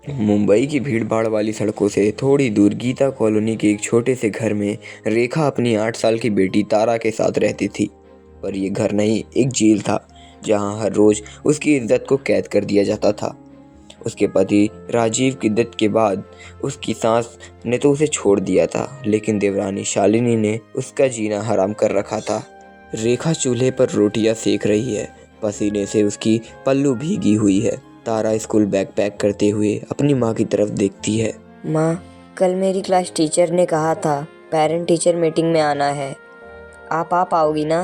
मुंबई की भीड़-भाड़ वाली सड़कों से थोड़ी दूर गीता कॉलोनी के एक छोटे से घर में रेखा अपनी 8 साल की बेटी तारा के साथ रहती थी। पर ये घर नहीं, एक जेल था, जहां हर रोज उसकी इज्जत को कैद कर दिया जाता था। उसके पति राजीव की डेथ के बाद उसकी सास ने तो उसे छोड़ दिया था, लेकिन देवरानी शालिनी ने उसका जीना हराम कर रखा था। रेखा चूल्हे पर रोटियां सेक रही है, पसीने से उसकी पल्लू भीगी हुई है। तारा स्कूल बैग पैक करते हुए अपनी माँ की तरफ देखती है। माँ, कल मेरी क्लास टीचर ने कहा था पेरेंट टीचर मीटिंग में आना है। आप आ पाओगी ना?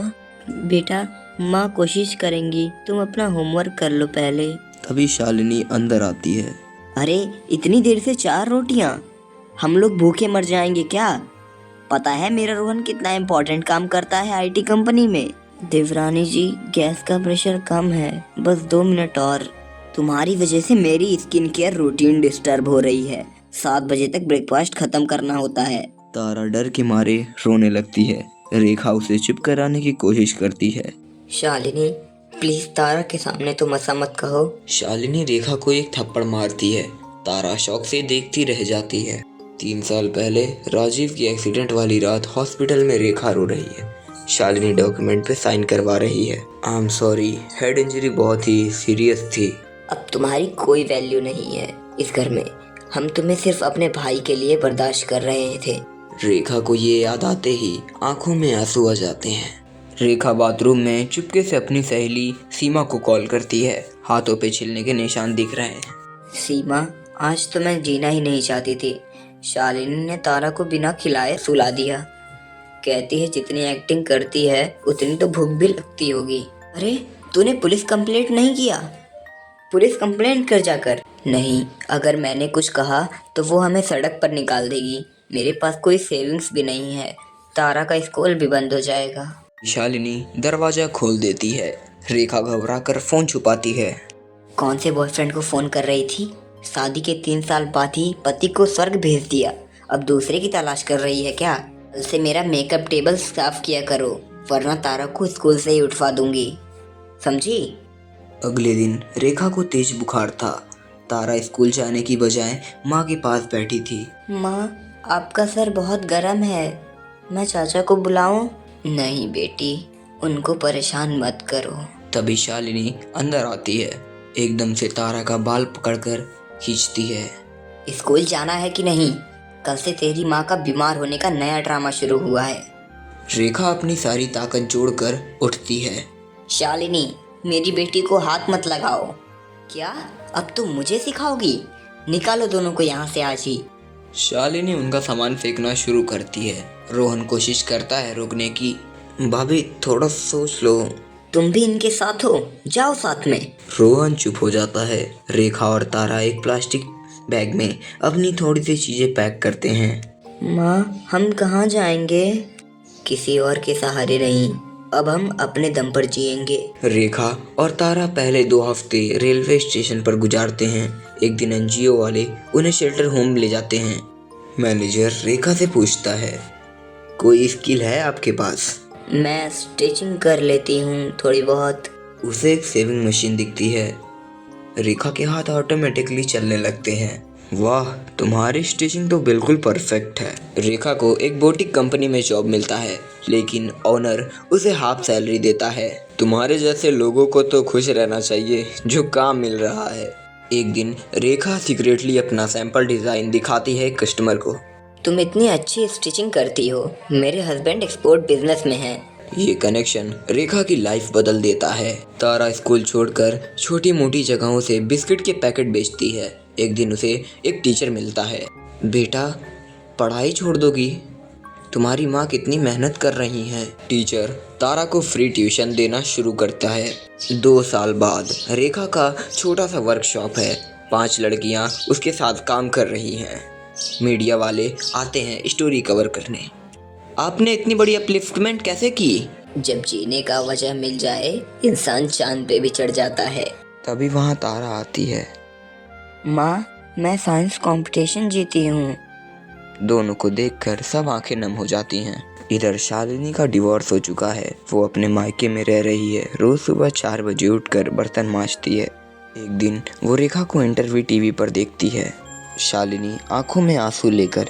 बेटा, माँ कोशिश करेंगी, तुम अपना होमवर्क कर लो पहले। तभी शालिनी अंदर आती है। अरे इतनी देर से 4 रोटियाँ, हम लोग भूखे मर जाएंगे क्या? पता है मेरा रोहन कितना इम्पोर्टेंट काम करता है आईटी कंपनी में। देवरानी जी, गैस का प्रेशर कम है, बस 2 मिनट और। तुम्हारी वजह से मेरी स्किन केयर रूटीन डिस्टर्ब हो रही है। 7 बजे तक ब्रेकफास्ट खत्म करना होता है। तारा डर के मारे रोने लगती है। रेखा उसे चुप कराने की कोशिश करती है। शालिनी, प्लीज तारा के सामने तुम ऐसा मत कहो। शालिनी रेखा को एक थप्पड़ मारती है। तारा शौक से देखती रह जाती है। 3 साल पहले राजीव की एक्सीडेंट वाली रात हॉस्पिटल में रेखा रो रही है। शालिनी डॉक्यूमेंट पे साइन करवा रही है। I am sorry, head injury बहुत ही सीरियस थी। अब तुम्हारी कोई वैल्यू नहीं है इस घर में। हम तुम्हें सिर्फ अपने भाई के लिए बर्दाश्त कर रहे थे। रेखा को ये याद आते ही आंखों में आंसू आ जाते हैं। रेखा बाथरूम में चुपके से अपनी सहेली सीमा को कॉल करती है। हाथों पे छिलने के निशान दिख रहे हैं। सीमा, आज तो मैं जीना ही नहीं चाहती थी। शालिनी ने तारा को बिना खिलाए सुला दिया। कहती है जितनी एक्टिंग करती है उतनी तो भूख भी लगती होगी। अरे, तूने पुलिस कंप्लेंट नहीं किया? पुलिस कंप्लेंट कर जाकर। नहीं, अगर मैंने कुछ कहा तो वो हमें सड़क पर निकाल देगी। मेरे पास कोई सेविंग्स भी नहीं है। तारा का स्कूल भी बंद हो जाएगा। शालिनी दरवाजा खोल देती है। रेखा घबराकर फोन छुपाती है। कौन से बॉयफ्रेंड को फोन कर रही थी? शादी के 3 साल बाद ही पति को स्वर्ग भेज दिया, अब दूसरे की तलाश कर रही है क्या? कल से मेरा मेकअप टेबल साफ किया करो, वरना तारा को स्कूल से ही उठवा दूंगी, समझी? अगले दिन रेखा को तेज बुखार था। तारा स्कूल जाने की बजाय माँ के पास बैठी थी। माँ, आपका सर बहुत गर्म है, मैं चाचा को बुलाऊं? नहीं बेटी, उनको परेशान मत करो। तभी शालिनी अंदर आती है। एकदम से तारा का बाल पकड़कर खींचती है। स्कूल जाना है कि नहीं? कल से तेरी माँ का बीमार होने का नया ड्रामा शुरू हुआ है। रेखा अपनी सारी ताकत जोड़कर उठती है। शालिनी, मेरी बेटी को हाथ मत लगाओ। क्या अब तुम मुझे सिखाओगी? निकालो दोनों को यहाँ से आज ही। शालिनी उनका सामान फेंकना शुरू करती है। रोहन कोशिश करता है रोकने की। भाभी, थोड़ा सोच लो। तुम भी इनके साथ हो, जाओ साथ में। रोहन चुप हो जाता है। रेखा और तारा एक प्लास्टिक बैग में अपनी थोड़ी सी चीजें पैक करते हैं। माँ, हम कहाँ जाएंगे? किसी और के सहारे नहीं, अब हम अपने दम पर जिएंगे। रेखा और तारा पहले 2 हफ्ते रेलवे स्टेशन पर गुजारते हैं। एक दिन एनजीओ वाले उन्हें शेल्टर होम ले जाते हैं। मैनेजर रेखा से पूछता है, कोई स्किल है आपके पास? मैं स्टिचिंग कर लेती हूँ थोड़ी बहुत। उसे एक सेविंग मशीन दिखती है। रेखा के हाथ ऑटोमेटिकली चलने लगते हैं। वाह, तुम्हारी स्टिचिंग तो बिल्कुल परफेक्ट है। रेखा को एक बुटीक कंपनी में जॉब मिलता है, लेकिन ओनर उसे हाफ सैलरी देता है। तुम्हारे जैसे लोगों को तो खुश रहना चाहिए जो काम मिल रहा है। एक दिन रेखा सीक्रेटली अपना सैंपल डिजाइन दिखाती है कस्टमर को। तुम इतनी अच्छी स्टिचिंग करती हो, मेरे हस्बैंड एक्सपोर्ट बिजनेस में हैं। ये कनेक्शन रेखा की लाइफ बदल देता है। तारा स्कूल छोड़कर छोटी मोटी जगहों से बिस्किट के पैकेट बेचती है। एक दिन उसे एक टीचर मिलता है। बेटा, पढ़ाई छोड़ दोगी? तुम्हारी माँ कितनी मेहनत कर रही हैं। टीचर तारा को फ्री ट्यूशन देना शुरू करता है। 2 साल बाद रेखा का छोटा सा वर्कशॉप है। 5 लड़कियाँ उसके साथ काम कर रही हैं। मीडिया वाले आते हैं स्टोरी कवर करने। आपने इतनी बड़ी अपलिफ्टमेंट कैसे की? जब जीने का वजह मिल जाए, इंसान चांद पे भी चढ़ जाता है। तभी वहाँ तारा आती है। माँ, मैं साइंस कंपटीशन जीती हूँ। दोनों को देखकर सब आंखें नम हो जाती हैं। इधर शालिनी का डिवोर्स हो चुका है। वो अपने मायके में रह रही है। रोज सुबह 4 बजे उठकर बर्तन मांजती है। एक दिन वो रेखा को इंटरव्यू टीवी पर देखती है। शालिनी आंखों में आंसू लेकर।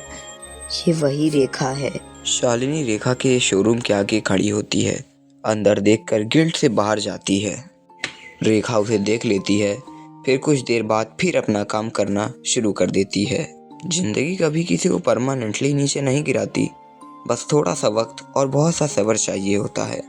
ये वही रेखा है। शालिनी रेखा के शोरूम के आगे खड़ी होती है। अंदर देखकर गिल्ट से बाहर जाती है। रेखा उसे देख लेती है, फिर कुछ देर बाद फिर अपना काम करना शुरू कर देती है। जिंदगी कभी किसी को परमानेंटली नीचे नहीं गिराती, बस थोड़ा सा वक्त और बहुत सा सब्र चाहिए होता है।